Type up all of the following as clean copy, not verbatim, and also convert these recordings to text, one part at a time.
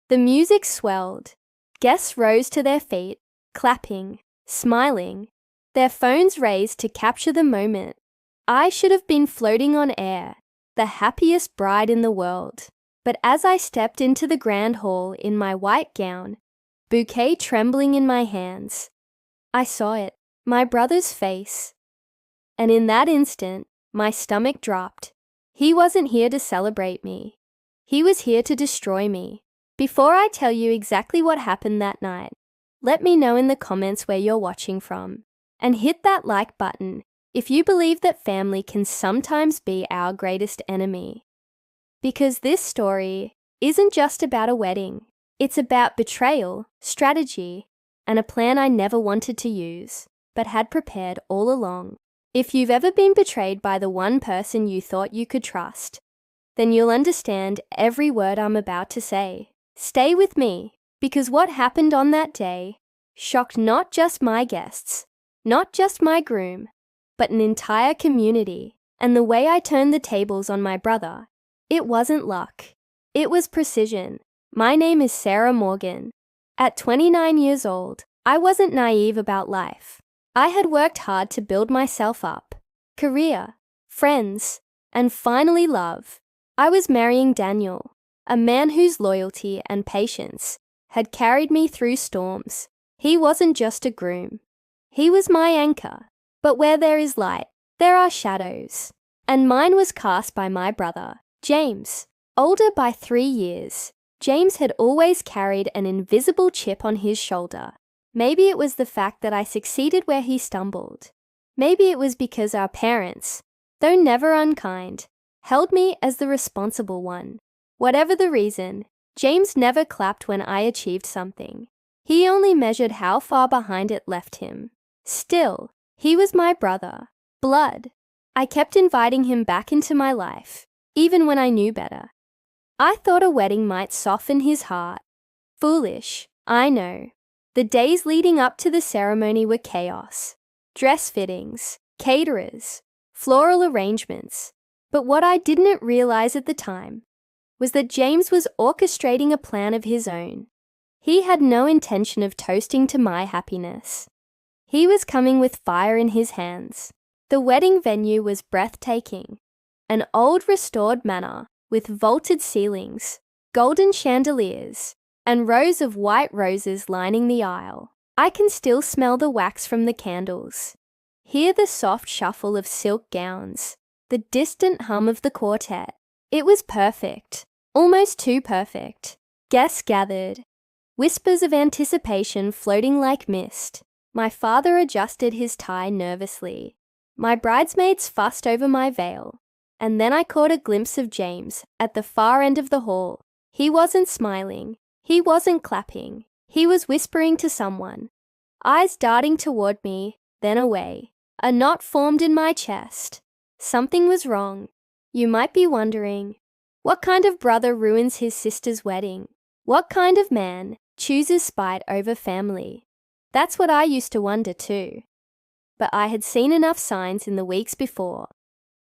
The music swelled. Guests rose to their feet, clapping, smiling, their phones raised to capture the moment. I should have been floating on air, the happiest bride in the world. But as I stepped into the grand hall in my white gown, bouquet trembling in my hands, I saw it, my brother's face. And in that instant, my stomach dropped. He wasn't here to celebrate me. He was here to destroy me. Before I tell you exactly what happened that night, let me know in the comments where you're watching from. And hit that like button if you believe that family can sometimes be our greatest enemy. Because this story isn't just about a wedding. It's about betrayal, strategy, and a plan I never wanted to use, but had prepared all along. If you've ever been betrayed by the one person you thought you could trust, then you'll understand every word I'm about to say. Stay with me, because what happened on that day shocked not just my guests, not just my groom, but an entire community. And the way I turned the tables on my brother, it wasn't luck. It was precision. My name is Sarah Morgan. At 29 years old, I wasn't naive about life. I had worked hard to build myself up. Career, friends, and finally love. I was marrying Daniel, a man whose loyalty and patience had carried me through storms. He wasn't just a groom. He was my anchor. But where there is light, there are shadows. And mine was cast by my brother, James. Older by 3 years, James had always carried an invisible chip on his shoulder. Maybe it was the fact that I succeeded where he stumbled. Maybe it was because our parents, though never unkind, held me as the responsible one. Whatever the reason, James never clapped when I achieved something. He only measured how far behind it left him. Still, he was my brother, blood. I kept inviting him back into my life, even when I knew better. I thought a wedding might soften his heart. Foolish, I know. The days leading up to the ceremony were chaos. Dress fittings, caterers, floral arrangements. But what I didn't realize at the time was that James was orchestrating a plan of his own. He had no intention of toasting to my happiness. He was coming with fire in his hands. The wedding venue was breathtaking. An old restored manor with vaulted ceilings, golden chandeliers, and rows of white roses lining the aisle. I can still smell the wax from the candles, hear the soft shuffle of silk gowns, the distant hum of the quartet. It was perfect, almost too perfect. Guests gathered, whispers of anticipation floating like mist. My father adjusted his tie nervously. My bridesmaids fussed over my veil. And then I caught a glimpse of James at the far end of the hall. He wasn't smiling. He wasn't clapping. He was whispering to someone. Eyes darting toward me, then away. A knot formed in my chest. Something was wrong. You might be wondering, what kind of brother ruins his sister's wedding? What kind of man chooses spite over family? That's what I used to wonder too. But I had seen enough signs in the weeks before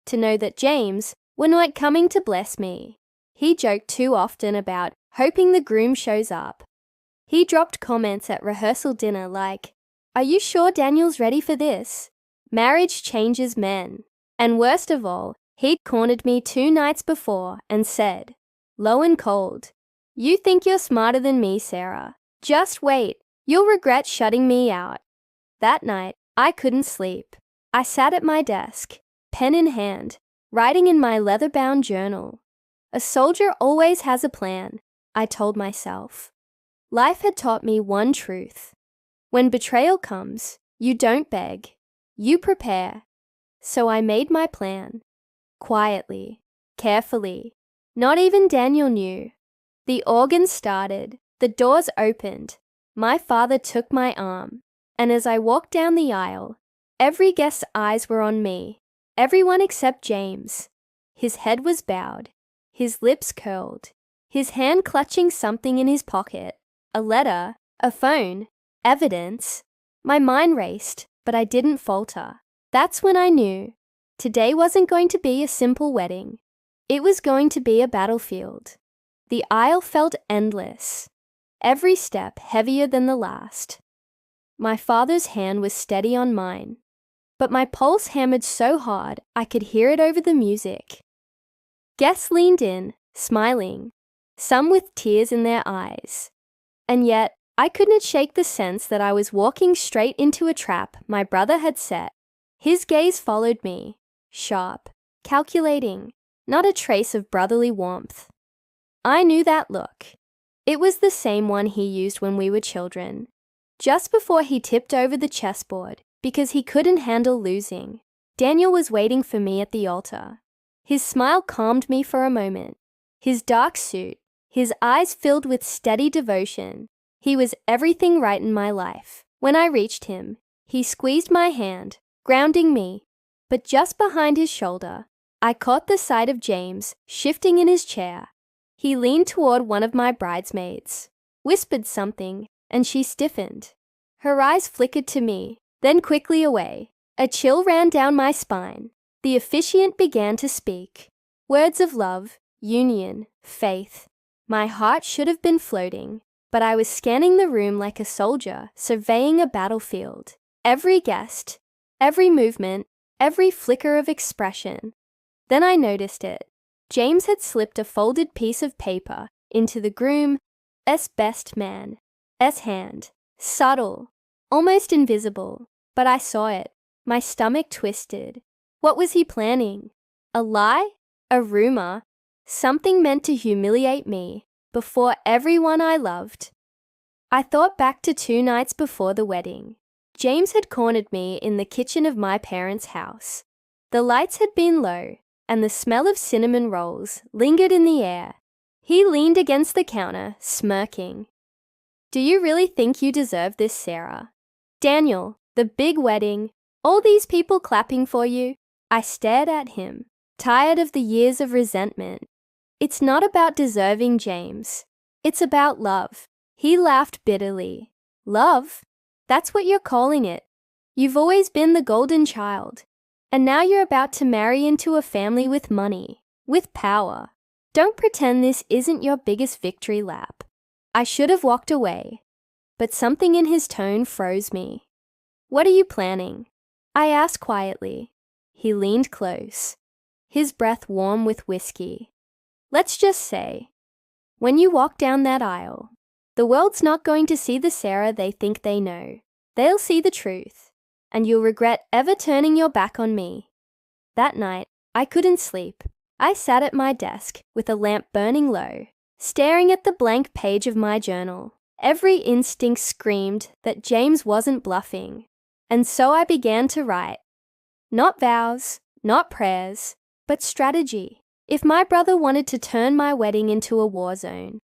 to know that James was not coming to bless me. He joked too often about hoping the groom shows up. He dropped comments at rehearsal dinner like, "Are you sure Daniel's ready for this? Marriage changes men." And worst of all, he'd cornered me 2 nights before and said, low and cold, "You think you're smarter than me, Sarah. Just wait. You'll regret shutting me out." That night, I couldn't sleep. I sat at my desk, pen in hand, writing in my leather-bound journal. A soldier always has a plan, I told myself. Life had taught me one truth. When betrayal comes, you don't beg, you prepare. So I made my plan. Quietly, carefully. Not even Daniel knew. The organ started, the doors opened. My father took my arm, and as I walked down the aisle, every guest's eyes were on me. Everyone except James. His head was bowed, his lips curled, his hand clutching something in his pocket. A letter, a phone, evidence. My mind raced, but I didn't falter. That's when I knew. Today wasn't going to be a simple wedding. It was going to be a battlefield. The aisle felt endless, every step heavier than the last. My father's hand was steady on mine, but my pulse hammered so hard I could hear it over the music. Guests leaned in, smiling, some with tears in their eyes. And yet, I couldn't shake the sense that I was walking straight into a trap my brother had set. His gaze followed me, sharp, calculating, not a trace of brotherly warmth. I knew that look. It was the same one he used when we were children, just before he tipped over the chessboard because he couldn't handle losing. Daniel was waiting for me at the altar. His smile calmed me for a moment. His dark suit, his eyes filled with steady devotion. He was everything right in my life. When I reached him, he squeezed my hand, grounding me. But just behind his shoulder, I caught the sight of James shifting in his chair. He leaned toward one of my bridesmaids, whispered something, and she stiffened. Her eyes flickered to me, then quickly away. A chill ran down my spine. The officiant began to speak. Words of love, union, faith. My heart should have been floating, but I was scanning the room like a soldier surveying a battlefield. Every guest, every movement, every flicker of expression. Then I noticed it. James had slipped a folded piece of paper into the groom's best man's hand. Subtle, almost invisible, but I saw it. My stomach twisted. What was he planning? A lie? A rumor? Something meant to humiliate me before everyone I loved. I thought back to 2 nights before the wedding. James had cornered me in the kitchen of my parents' house. The lights had been low, and the smell of cinnamon rolls lingered in the air. He leaned against the counter, smirking. "Do you really think you deserve this, Sarah? Daniel, the big wedding, all these people clapping for you." I stared at him, tired of the years of resentment. "It's not about deserving, James. It's about love." He laughed bitterly. "Love? That's what you're calling it. You've always been the golden child. And now you're about to marry into a family with money, with power. Don't pretend this isn't your biggest victory lap." I should have walked away, but something in his tone froze me. "What are you planning?" I asked quietly. He leaned close, his breath warm with whiskey. "Let's just say, when you walk down that aisle, the world's not going to see the Sarah they think they know. They'll see the truth, and you'll regret ever turning your back on me." That night, I couldn't sleep. I sat at my desk with a lamp burning low, staring at the blank page of my journal. Every instinct screamed that James wasn't bluffing, and so I began to write. Not vows, not prayers, but strategy. If my brother wanted to turn my wedding into a war zone,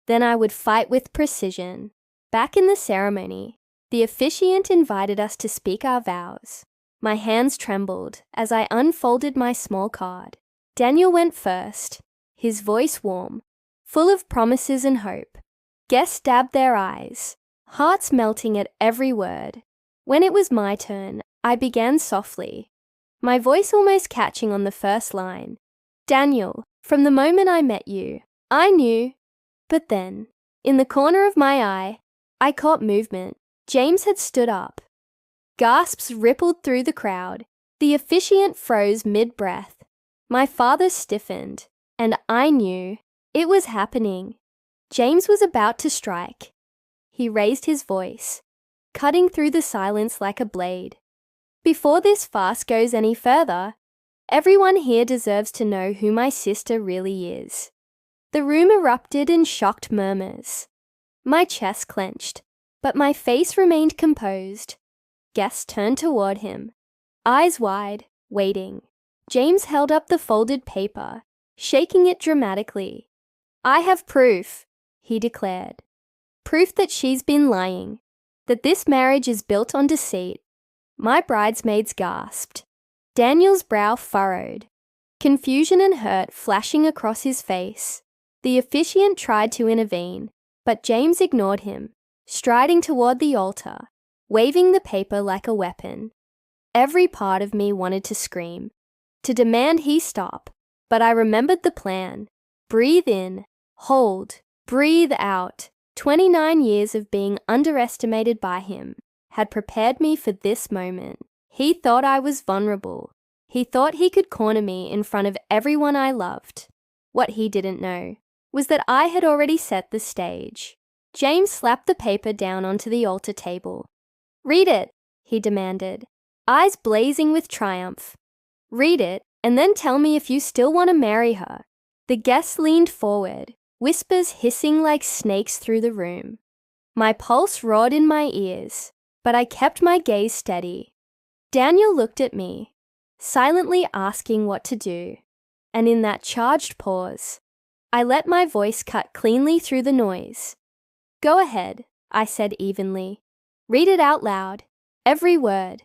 then I would fight with precision. Back in the ceremony, the officiant invited us to speak our vows. My hands trembled as I unfolded my small card. Daniel went first, his voice warm, full of promises and hope. Guests dabbed their eyes, hearts melting at every word. When it was my turn, I began softly, my voice almost catching on the first line. "Daniel, from the moment I met you, I knew." But then, in the corner of my eye, I caught movement. James had stood up. Gasps rippled through the crowd. The officiant froze mid-breath. My father stiffened, and I knew it was happening. James was about to strike. He raised his voice, cutting through the silence like a blade. "Before this farce goes any further, everyone here deserves to know who my sister really is." The room erupted in shocked murmurs. My chest clenched, but my face remained composed. Guests turned toward him, eyes wide, waiting. James held up the folded paper, shaking it dramatically. "I have proof," he declared. "Proof that she's been lying, that this marriage is built on deceit." My bridesmaids gasped. Daniel's brow furrowed, confusion and hurt flashing across his face. The officiant tried to intervene, but James ignored him, striding toward the altar, waving the paper like a weapon. Every part of me wanted to scream, to demand he stop, but I remembered the plan. Breathe in, Hold. Breathe out. 29 years of being underestimated by him had prepared me for this moment. He thought I was vulnerable. He thought he could corner me in front of everyone I loved. What he didn't know was that I had already set the stage. James slapped the paper down onto the altar table. "Read it," he demanded, eyes blazing with triumph. "Read it, and then tell me if you still want to marry her." The guest leaned forward, whispers hissing like snakes through the room. My pulse roared in my ears, but I kept my gaze steady. Daniel looked at me, silently asking what to do, and in that charged pause, I let my voice cut cleanly through the noise. "Go ahead," I said evenly. "Read it out loud, every word."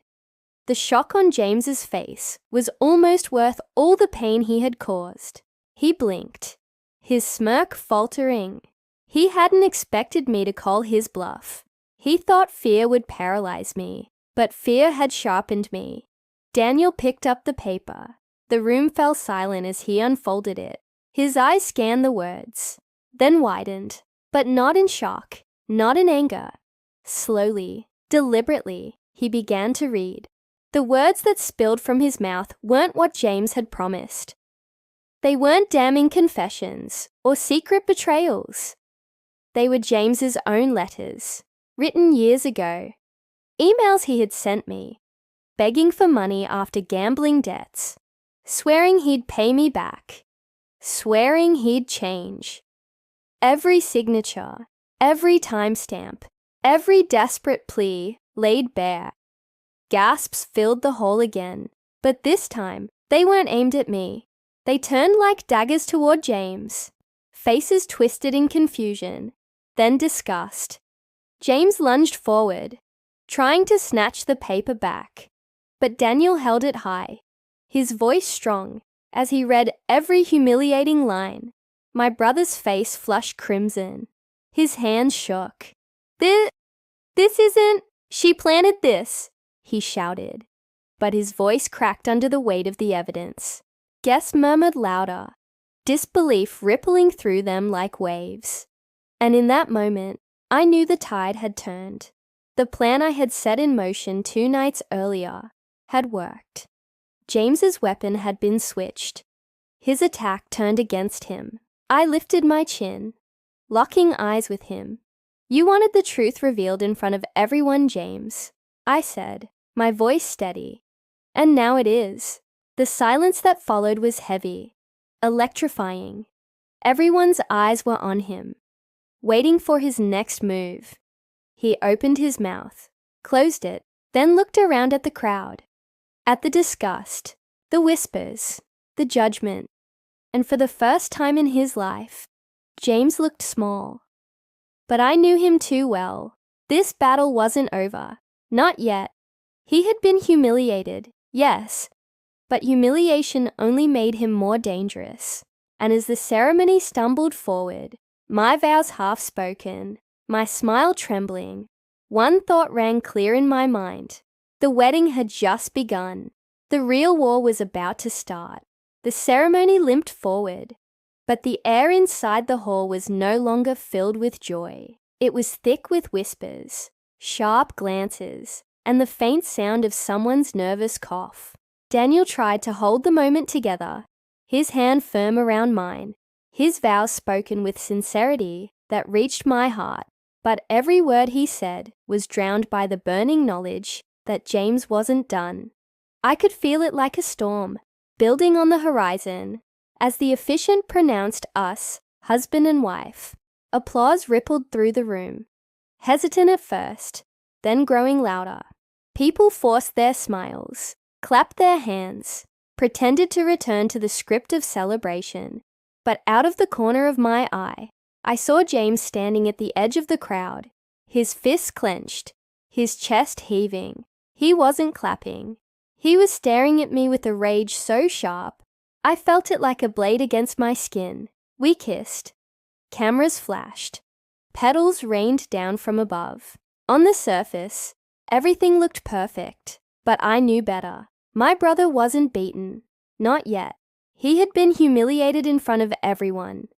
The shock on James's face was almost worth all the pain he had caused. He blinked, his smirk faltering. He hadn't expected me to call his bluff. He thought fear would paralyze me, but fear had sharpened me. Daniel picked up the paper. The room fell silent as he unfolded it. His eyes scanned the words, then widened, but not in shock, not in anger. Slowly, deliberately, he began to read. The words that spilled from his mouth weren't what James had promised. They weren't damning confessions or secret betrayals. They were James's own letters, written years ago. Emails he had sent me, begging for money after gambling debts, swearing he'd pay me back, swearing he'd change. Every signature, every timestamp, every desperate plea laid bare. Gasps filled the hall again, but this time they weren't aimed at me. They turned like daggers toward James, faces twisted in confusion, then disgust. James lunged forward, trying to snatch the paper back, but Daniel held it high, his voice strong, as he read every humiliating line. My brother's face flushed crimson. His hands shook. This isn't... She planted this, he shouted, but his voice cracked under the weight of the evidence. Guests murmured louder, disbelief rippling through them like waves. And in that moment, I knew the tide had turned. The plan I had set in motion 2 nights earlier had worked. James's weapon had been switched. His attack turned against him. I lifted my chin, locking eyes with him. "You wanted the truth revealed in front of everyone, James," I said, my voice steady. "And now it is." The silence that followed was heavy, electrifying. Everyone's eyes were on him, waiting for his next move. He opened his mouth, closed it, then looked around at the crowd, at the disgust, the whispers, the judgment. And for the first time in his life, James looked small. But I knew him too well. This battle wasn't over. Not yet. He had been humiliated, yes, but humiliation only made him more dangerous. And as the ceremony stumbled forward, my vows half spoken, my smile trembling, one thought rang clear in my mind. The wedding had just begun. The real war was about to start. The ceremony limped forward, but the air inside the hall was no longer filled with joy. It was thick with whispers, sharp glances, and the faint sound of someone's nervous cough. Daniel tried to hold the moment together, his hand firm around mine, his vows spoken with sincerity that reached my heart. But every word he said was drowned by the burning knowledge that James wasn't done. I could feel it like a storm, building on the horizon. As the officiant pronounced us husband and wife, applause rippled through the room, hesitant at first, then growing louder. People forced their smiles, clapped their hands, pretended to return to the script of celebration. But out of the corner of my eye, I saw James standing at the edge of the crowd, his fists clenched, his chest heaving. He wasn't clapping. He was staring at me with a rage so sharp, I felt it like a blade against my skin. We kissed. Cameras flashed. Petals rained down from above. On the surface, everything looked perfect, but I knew better. My brother wasn't beaten. Not yet. He had been humiliated in front of everyone.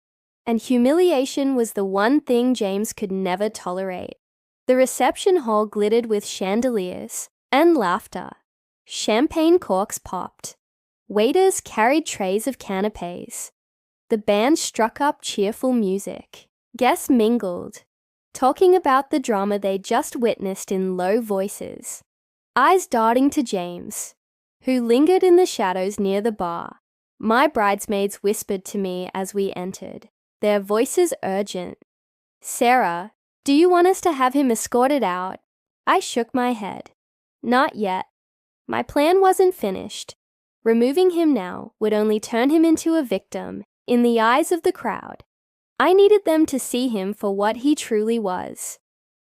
and humiliation was the one thing James could never tolerate. The reception hall glittered with chandeliers and laughter. Champagne corks popped. Waiters carried trays of canapes. The band struck up cheerful music. Guests mingled, talking about the drama they just witnessed in low voices. Eyes darting to James, who lingered in the shadows near the bar. My bridesmaids whispered to me as we entered, their voices urgent. "Sarah, do you want us to have him escorted out?" I shook my head. Not yet. My plan wasn't finished. Removing him now would only turn him into a victim in the eyes of the crowd. I needed them to see him for what he truly was.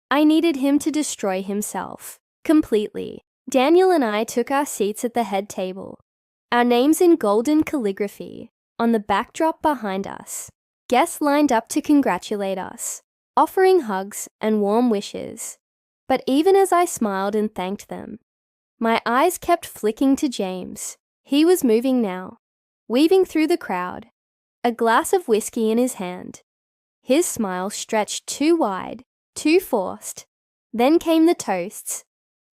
I needed him to destroy himself, completely. Daniel and I took our seats at the head table, our names in golden calligraphy on the backdrop behind us. Guests lined up to congratulate us, offering hugs and warm wishes. But even as I smiled and thanked them, my eyes kept flicking to James. He was moving now, weaving through the crowd, a glass of whiskey in his hand. His smile stretched too wide, too forced. Then came the toasts.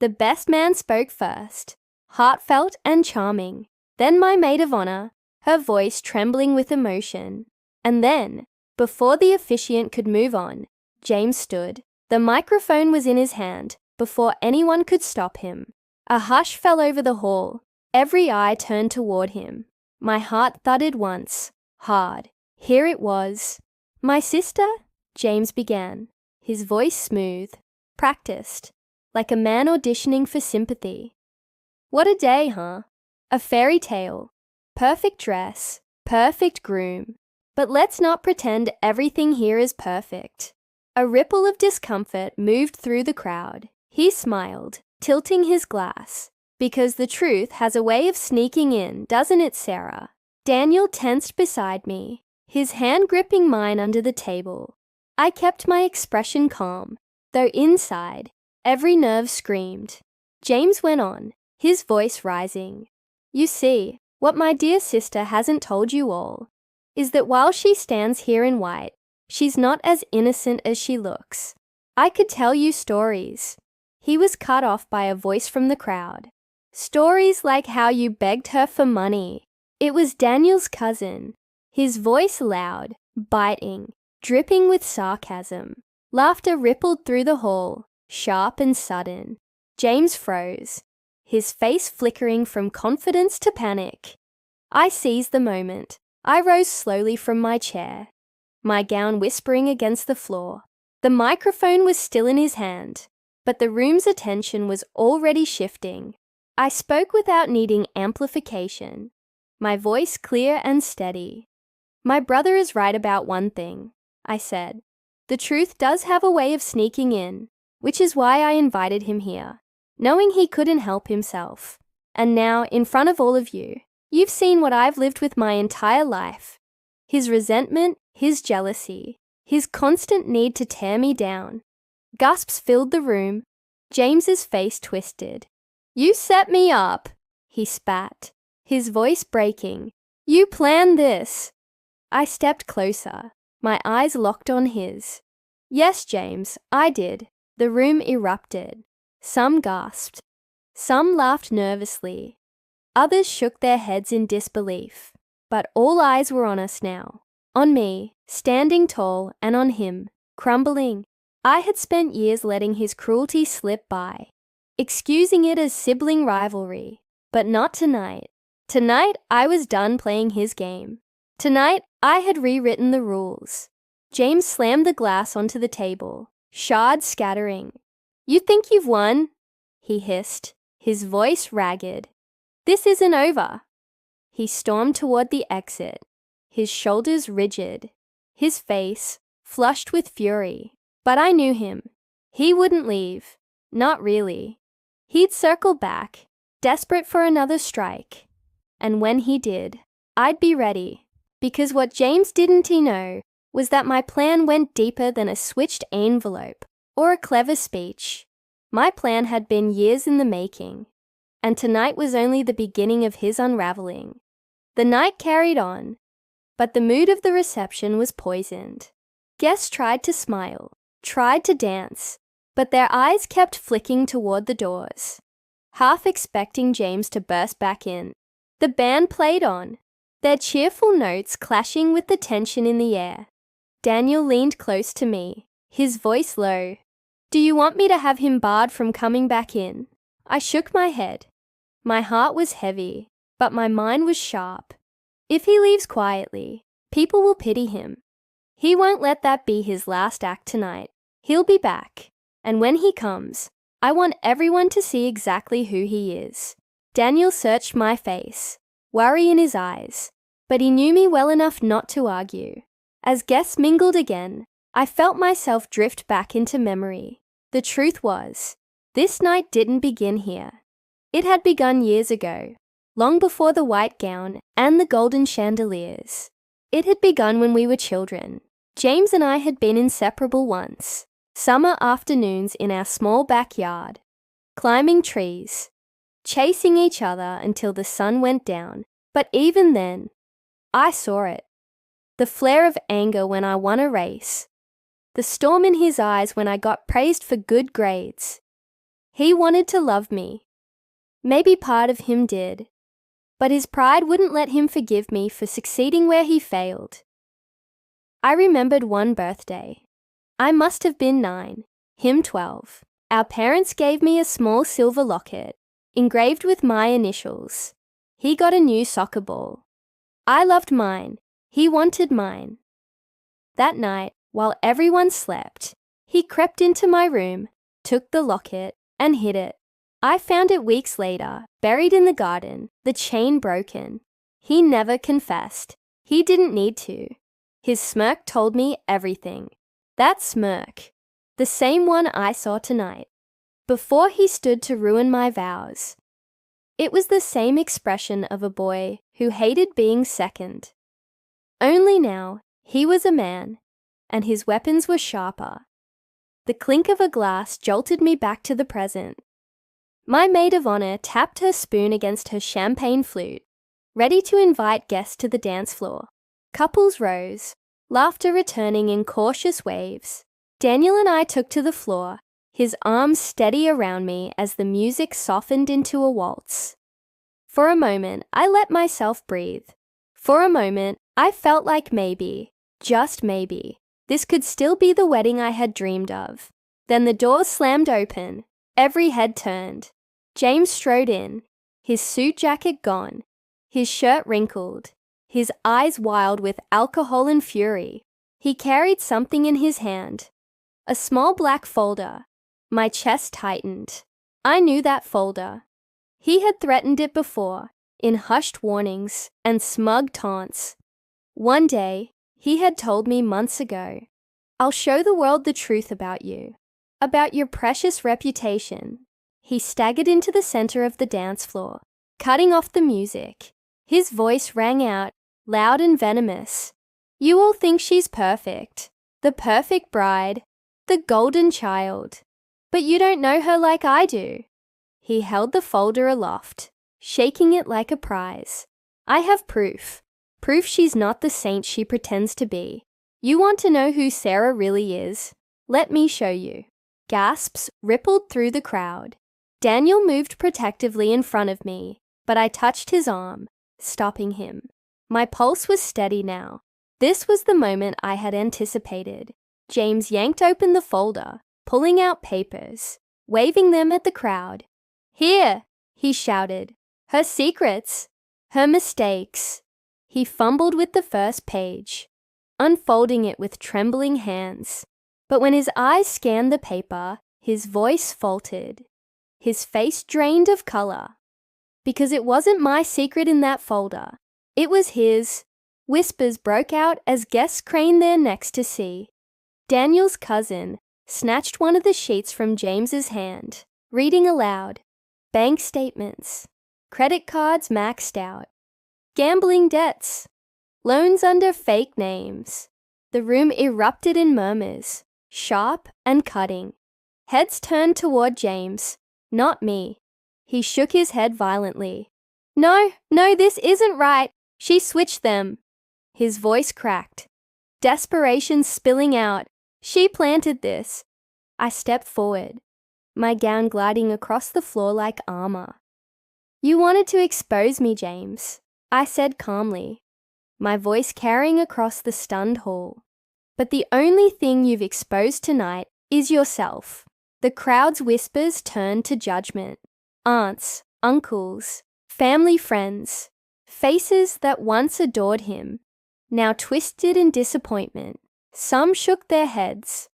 The best man spoke first, heartfelt and charming. Then my maid of honor, her voice trembling with emotion. And then, before the officiant could move on, James stood. The microphone was in his hand before anyone could stop him. A hush fell over the hall. Every eye turned toward him. My heart thudded once, hard. Here it was. "My sister?" James began, his voice smooth, practiced, like a man auditioning for sympathy. What a day, huh? A fairy tale. Perfect dress, perfect groom. But let's not pretend everything here is perfect. A ripple of discomfort moved through the crowd. He smiled, tilting his glass. Because the truth has a way of sneaking in, doesn't it, Sarah? Daniel tensed beside me, his hand gripping mine under the table. I kept my expression calm, though inside, every nerve screamed. James went on, his voice rising. "You see, what my dear sister hasn't told you all is that while she stands here in white, she's not as innocent as she looks. I could tell you stories." He was cut off by a voice from the crowd. "Stories like how you begged her for money." It was Daniel's cousin, his voice loud, biting, dripping with sarcasm. Laughter rippled through the hall, sharp and sudden. James froze, his face flickering from confidence to panic. I seized the moment. I rose slowly from my chair, my gown whispering against the floor. The microphone was still in his hand, but the room's attention was already shifting. I spoke without needing amplification, my voice clear and steady. "My brother is right about one thing," I said. "The truth does have a way of sneaking in, which is why I invited him here, knowing he couldn't help himself. And now, in front of all of you, you've seen what I've lived with my entire life. His resentment, his jealousy, his constant need to tear me down." Gasps filled the room. James's face twisted. "You set me up," he spat, his voice breaking. "You planned this." I stepped closer, my eyes locked on his. "Yes, James, I did." The room erupted. Some gasped. Some laughed nervously. Others shook their heads in disbelief. But all eyes were on us now. On me, standing tall, and on him, crumbling. I had spent years letting his cruelty slip by, excusing it as sibling rivalry. But not tonight. Tonight, I was done playing his game. Tonight, I had rewritten the rules. James slammed the glass onto the table, shards scattering. "You think you've won?" he hissed, his voice ragged. "This isn't over." He stormed toward the exit, his shoulders rigid, his face flushed with fury. But I knew him. He wouldn't leave. Not really. He'd circle back, desperate for another strike. And when he did, I'd be ready. Because what James didn't know was that my plan went deeper than a switched envelope or a clever speech. My plan had been years in the making, and tonight was only the beginning of his unraveling. The night carried on. but the mood of the reception was poisoned. Guests tried to smile, tried to dance, but their eyes kept flicking toward the doors, half expecting James to burst back in. The band played on, their cheerful notes clashing with the tension in the air. Daniel leaned close to me, his voice low. "Do you want me to have him barred from coming back in?" I shook my head. My heart was heavy, but my mind was sharp. If he leaves quietly, people will pity him. He won't let that be his last act tonight. He'll be back, and when he comes, I want everyone to see exactly who he is. Daniel searched my face, worry in his eyes, but he knew me well enough not to argue. As guests mingled again, I felt myself drift back into memory. The truth was, this night didn't begin here. It had begun years ago, long before the white gown and the golden chandeliers. It had begun when we were children. James and I had been inseparable once. Summer afternoons in our small backyard, climbing trees, chasing each other until the sun went down. But even then, I saw it. The flare of anger when I won a race. The storm in his eyes when I got praised for good grades. He wanted to love me. Maybe part of him did. But his pride wouldn't let him forgive me for succeeding where he failed. I remembered one birthday. I must have been 9, him 12. Our parents gave me a small silver locket, engraved with my initials. He got a new soccer ball. I loved mine. He wanted mine. That night, while everyone slept, he crept into my room, took the locket, and hid it. I found it weeks later, buried in the garden, the chain broken. He never confessed. He didn't need to. His smirk told me everything. That smirk, the same one I saw tonight, before he stood to ruin my vows. It was the same expression of a boy who hated being second. Only now, he was a man, and his weapons were sharper. The clink of a glass jolted me back to the present. My maid of honor tapped her spoon against her champagne flute, ready to invite guests to the dance floor. Couples rose, laughter returning in cautious waves. Daniel and I took to the floor, his arms steady around me as the music softened into a waltz. For a moment, I let myself breathe. For a moment, I felt like maybe, just maybe, this could still be the wedding I had dreamed of. Then the doors slammed open, every head turned. James strode in, his suit jacket gone, his shirt wrinkled, his eyes wild with alcohol and fury. He carried something in his hand, a small black folder. My chest tightened. I knew that folder. He had threatened it before, in hushed warnings and smug taunts. One day, he had told me months ago, "I'll show the world the truth about you, about your precious reputation." He staggered into the center of the dance floor, cutting off the music. His voice rang out, loud and venomous. "You all think she's perfect, the perfect bride, the golden child. But you don't know her like I do." He held the folder aloft, shaking it like a prize. "I have proof. Proof she's not the saint she pretends to be. You want to know who Sarah really is? Let me show you." Gasps rippled through the crowd. Daniel moved protectively in front of me, but I touched his arm, stopping him. My pulse was steady now. This was the moment I had anticipated. James yanked open the folder, pulling out papers, waving them at the crowd. "Here," he shouted. "Her secrets, her mistakes." He fumbled with the first page, unfolding it with trembling hands. But when his eyes scanned the paper, his voice faltered. His face drained of color. Because it wasn't my secret in that folder. It was his. Whispers broke out as guests craned their necks to see. Daniel's cousin snatched one of the sheets from James's hand, reading aloud. Bank statements, credit cards maxed out, gambling debts, loans under fake names. The room erupted in murmurs, sharp and cutting. Heads turned toward James, not me. He shook his head violently. No, this isn't right. She switched them." His voice cracked. Desperation spilling out. She planted this. I stepped forward, my gown gliding across the floor like armor. You wanted to expose me, James, I said calmly, my voice carrying across the stunned hall. But the only thing you've exposed tonight is yourself. The crowd's whispers turned to judgment. Aunts, uncles, family friends, faces that once adored him, now twisted in disappointment. Some shook their heads.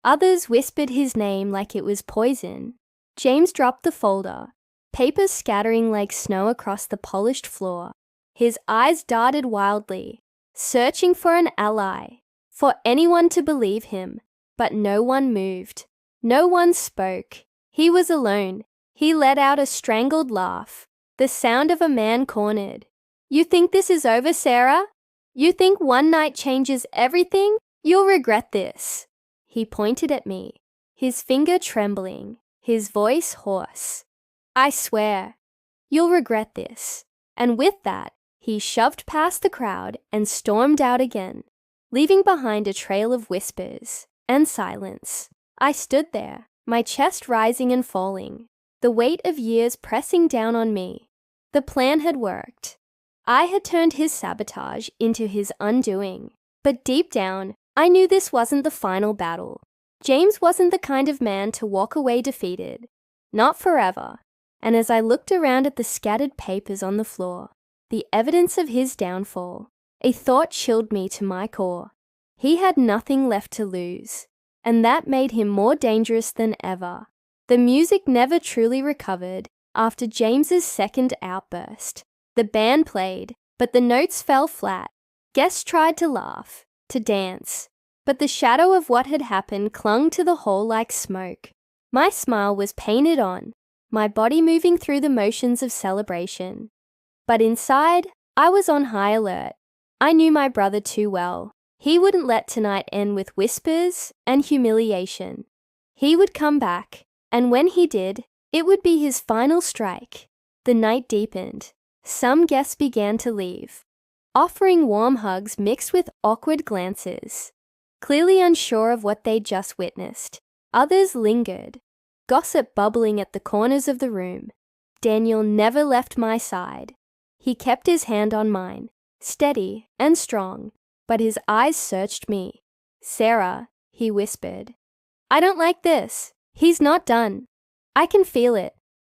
Others whispered his name like it was poison. James dropped the folder, papers scattering like snow across the polished floor. His eyes darted wildly, searching for an ally, for anyone to believe him, but no one moved. No one spoke. He was alone. He let out a strangled laugh, the sound of a man cornered. You think this is over, Sarah? You think one night changes everything? You'll regret this. He pointed at me, his finger trembling, his voice hoarse. I swear, you'll regret this. And with that, he shoved past the crowd and stormed out again, leaving behind a trail of whispers and silence. I stood there, my chest rising and falling, the weight of years pressing down on me. The plan had worked. I had turned his sabotage into his undoing. But deep down, I knew this wasn't the final battle. James wasn't the kind of man to walk away defeated. Not forever. And as I looked around at the scattered papers on the floor, the evidence of his downfall, a thought chilled me to my core. He had nothing left to lose, and that made him more dangerous than ever. The music never truly recovered after James's second outburst. The band played, but the notes fell flat. Guests tried to laugh, to dance, but the shadow of what had happened clung to the hall like smoke. My smile was painted on, my body moving through the motions of celebration. But inside, I was on high alert. I knew my brother too well. He wouldn't let tonight end with whispers and humiliation. He would come back, and when he did, it would be his final strike. The night deepened. Some guests began to leave, offering warm hugs mixed with awkward glances, clearly unsure of what they'd just witnessed. Others lingered, gossip bubbling at the corners of the room. Daniel never left my side. He kept his hand on mine, steady and strong, but his eyes searched me. Sarah, he whispered, I don't like this. He's not done. I can feel it.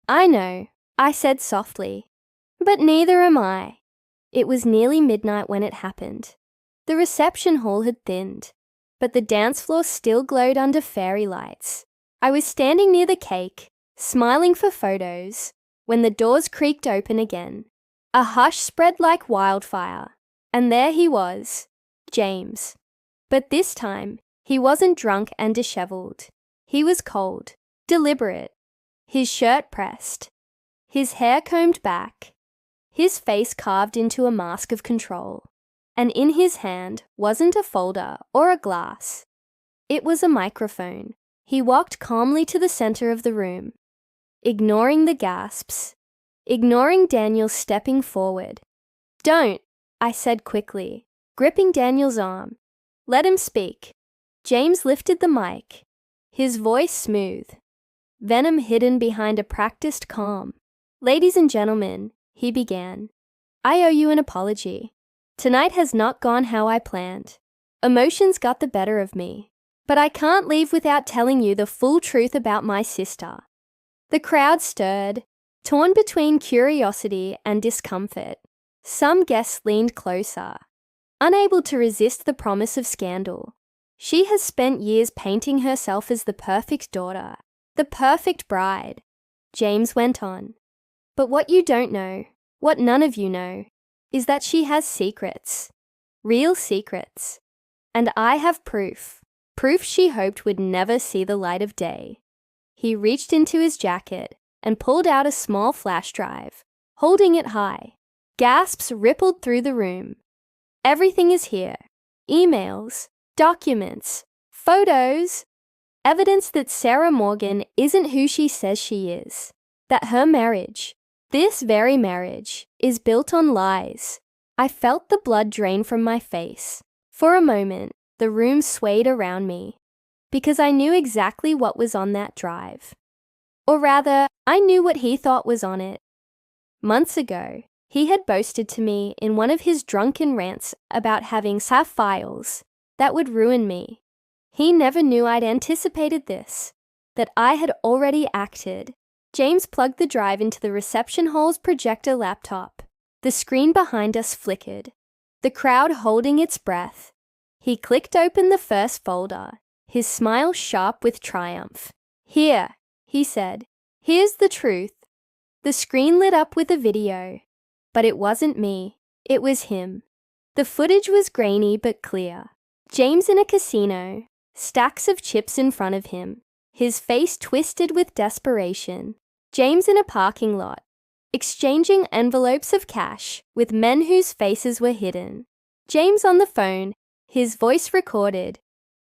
I know, I said softly. But neither am I. It was nearly midnight when it happened. The reception hall had thinned, but the dance floor still glowed under fairy lights. I was standing near the cake, smiling for photos, when the doors creaked open again. A hush spread like wildfire, and there he was, James. But this time, he wasn't drunk and disheveled. He was cold, deliberate, his shirt pressed, his hair combed back, his face carved into a mask of control. And in his hand wasn't a folder or a glass. It was a microphone. He walked calmly to the center of the room, ignoring the gasps, ignoring Daniel stepping forward. Don't, I said quickly, gripping Daniel's arm. Let him speak. James lifted the mic, his voice smooth, venom hidden behind a practiced calm. Ladies and gentlemen, he began, I owe you an apology. Tonight has not gone how I planned. Emotions got the better of me. But I can't leave without telling you the full truth about my sister. The crowd stirred, torn between curiosity and discomfort. Some guests leaned closer, unable to resist the promise of scandal. She has spent years painting herself as the perfect daughter, the perfect bride. James went on. But what you don't know, what none of you know, is that she has secrets. Real secrets. And I have proof. Proof she hoped would never see the light of day. He reached into his jacket and pulled out a small flash drive, holding it high. Gasps rippled through the room. Everything is here. Emails, documents, photos. Evidence that Sarah Morgan isn't who she says she is. That her marriage, this very marriage, is built on lies. I felt the blood drain from my face. For a moment, the room swayed around me, because I knew exactly what was on that drive. Or rather, I knew what he thought was on it. Months ago, he had boasted to me in one of his drunken rants about having files that would ruin me. He never knew I'd anticipated this, that I had already acted. James plugged the drive into the reception hall's projector laptop. The screen behind us flickered, the crowd holding its breath. He clicked open the first folder, his smile sharp with triumph. "Here," he said. "Here's the truth." The screen lit up with a video. But it wasn't me. It was him. The footage was grainy but clear. James in a casino, stacks of chips in front of him, his face twisted with desperation. James in a parking lot, exchanging envelopes of cash with men whose faces were hidden. James on the phone, his voice recorded.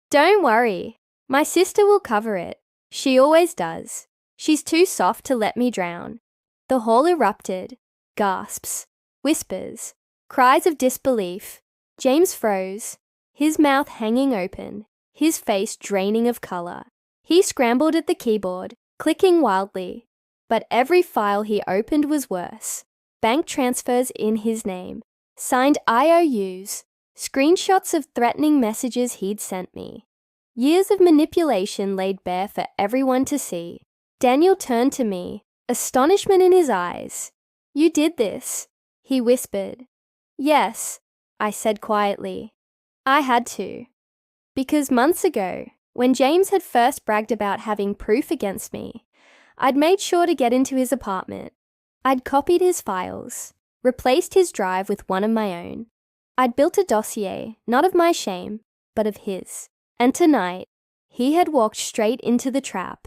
"Don't worry, my sister will cover it. She always does. She's too soft to let me drown." The hall erupted. Gasps, whispers, cries of disbelief. James froze, his mouth hanging open, his face draining of color. He scrambled at the keyboard, clicking wildly. But every file he opened was worse. Bank transfers in his name, signed IOUs, screenshots of threatening messages he'd sent me. Years of manipulation laid bare for everyone to see. Daniel turned to me, astonishment in his eyes. "You did this," he whispered. "Yes," I said quietly. "I had to." Because months ago, when James had first bragged about having proof against me, I'd made sure to get into his apartment. I'd copied his files, replaced his drive with one of my own. I'd built a dossier, not of my shame, but of his. And tonight, he had walked straight into the trap,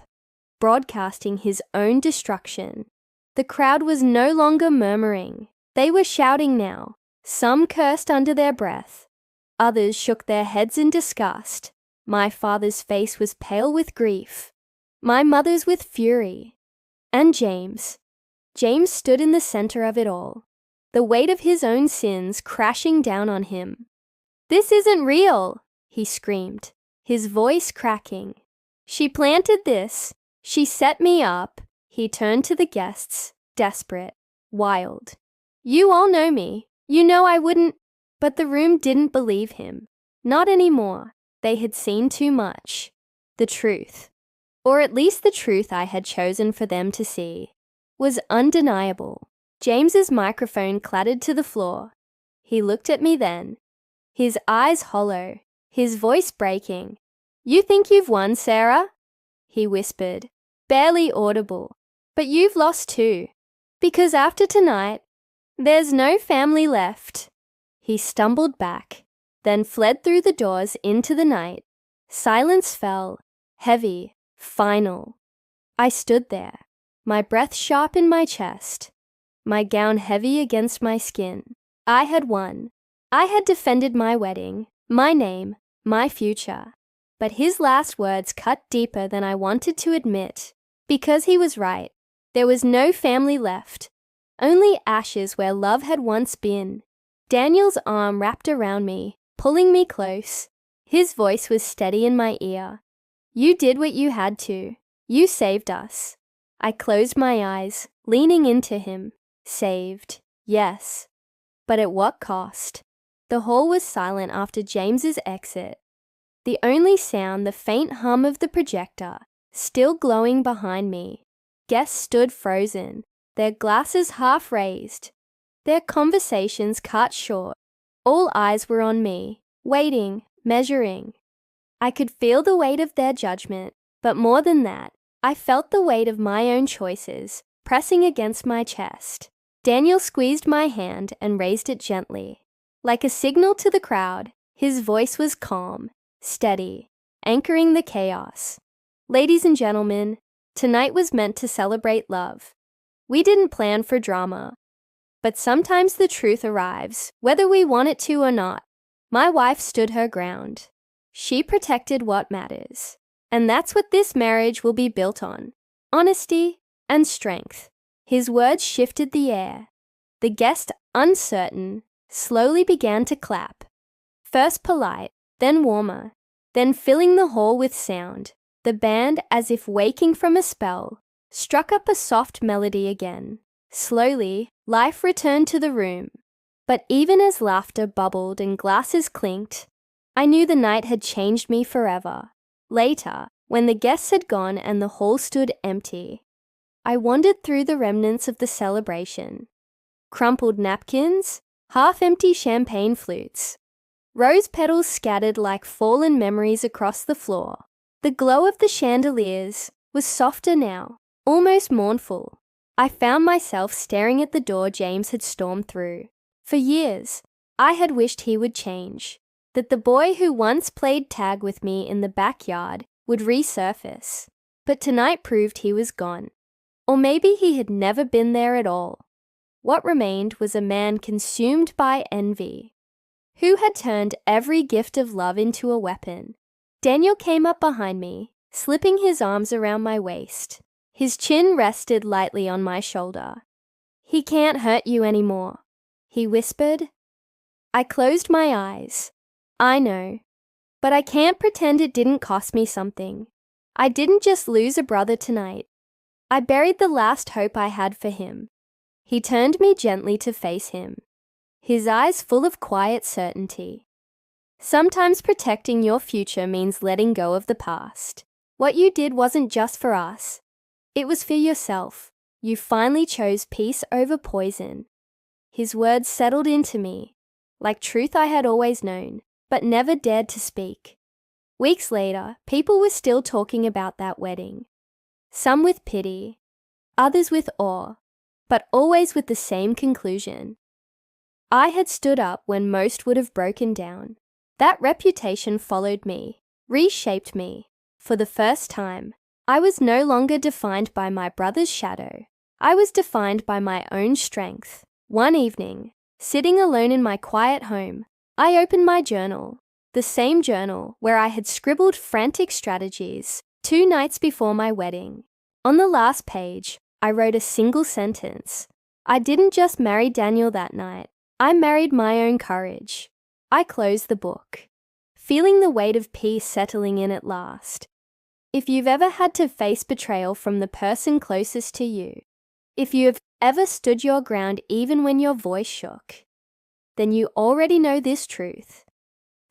broadcasting his own destruction. The crowd was no longer murmuring. They were shouting now. Some cursed under their breath. Others shook their heads in disgust. My father's face was pale with grief. My mother's with fury. And James. James stood in the center of it all, the weight of his own sins crashing down on him. "This isn't real," he screamed, his voice cracking. "She planted this. She set me up." He turned to the guests, desperate, wild. "You all know me. You know I wouldn't." But the room didn't believe him. Not anymore. They had seen too much. The truth, or at least the truth I had chosen for them to see, was undeniable. James's microphone clattered to the floor. He looked at me then, his eyes hollow, his voice breaking. "You think you've won, Sarah?" he whispered, barely audible. "But you've lost too. Because after tonight, there's no family left." He stumbled back, then fled through the doors into the night. Silence fell, heavy, final. I stood there, my breath sharp in my chest, my gown heavy against my skin. I had won. I had defended my wedding, my name, my future. But his last words cut deeper than I wanted to admit. Because he was right. There was no family left, only ashes where love had once been. Daniel's arm wrapped around me, pulling me close. His voice was steady in my ear. "You did what you had to. You saved us." I closed my eyes, leaning into him. Saved, yes. But at what cost? The hall was silent after James's exit. The only sound, the faint hum of the projector, still glowing behind me. Guests stood frozen, their glasses half raised, their conversations cut short. All eyes were on me, waiting, measuring. I could feel the weight of their judgment, but more than that, I felt the weight of my own choices pressing against my chest. Daniel squeezed my hand and raised it gently. Like a signal to the crowd, his voice was calm, steady, anchoring the chaos. "Ladies and gentlemen, tonight was meant to celebrate love. We didn't plan for drama. But sometimes the truth arrives, whether we want it to or not." My wife stood her ground. She protected what matters. And that's what this marriage will be built on. Honesty and strength. His words shifted the air. The guest, uncertain, slowly began to clap. First polite, then warmer, then filling the hall with sound. The band, as if waking from a spell, struck up a soft melody again. Slowly, life returned to the room. But even as laughter bubbled and glasses clinked, I knew the night had changed me forever. Later, when the guests had gone and the hall stood empty, I wandered through the remnants of the celebration. Crumpled napkins, half-empty champagne flutes, rose petals scattered like fallen memories across the floor. The glow of the chandeliers was softer now, almost mournful. I found myself staring at the door James had stormed through. For years, I had wished he would change, that the boy who once played tag with me in the backyard would resurface. But tonight proved he was gone. Or maybe he had never been there at all. What remained was a man consumed by envy, who had turned every gift of love into a weapon. Daniel came up behind me, slipping his arms around my waist. His chin rested lightly on my shoulder. "He can't hurt you anymore," he whispered. I closed my eyes. I know, but I can't pretend it didn't cost me something. I didn't just lose a brother tonight. I buried the last hope I had for him. He turned me gently to face him, his eyes full of quiet certainty. Sometimes protecting your future means letting go of the past. What you did wasn't just for us. It was for yourself. You finally chose peace over poison. His words settled into me, like truth I had always known, but never dared to speak. Weeks later, people were still talking about that wedding. Some with pity, others with awe, but always with the same conclusion. I had stood up when most would have broken down. That reputation followed me, reshaped me. For the first time, I was no longer defined by my brother's shadow. I was defined by my own strength. One evening, sitting alone in my quiet home, I opened my journal, the same journal where I had scribbled frantic strategies 2 nights before my wedding. On the last page, I wrote a single sentence. I didn't just marry Daniel that night. I married my own courage. I closed the book, feeling the weight of peace settling in at last. If you've ever had to face betrayal from the person closest to you, if you have ever stood your ground even when your voice shook, then you already know this truth.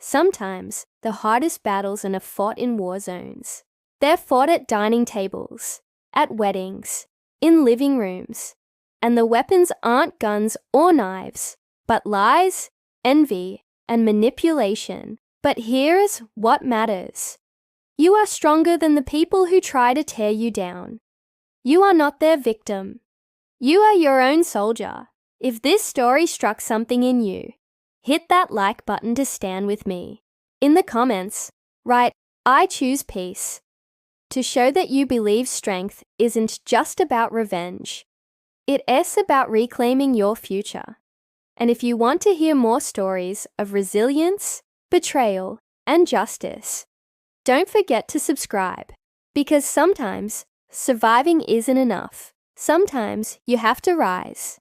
Sometimes the hardest battles are not fought in war zones. They're fought at dining tables, at weddings, in living rooms. And the weapons aren't guns or knives, but lies, envy, and manipulation. But here's what matters. You are stronger than the people who try to tear you down. You are not their victim. You are your own soldier. If this story struck something in you, hit that like button to stand with me. In the comments, write, "I choose peace," to show that you believe strength isn't just about revenge. It is about reclaiming your future. And if you want to hear more stories of resilience, betrayal, and justice, don't forget to subscribe, because sometimes surviving isn't enough. Sometimes you have to rise.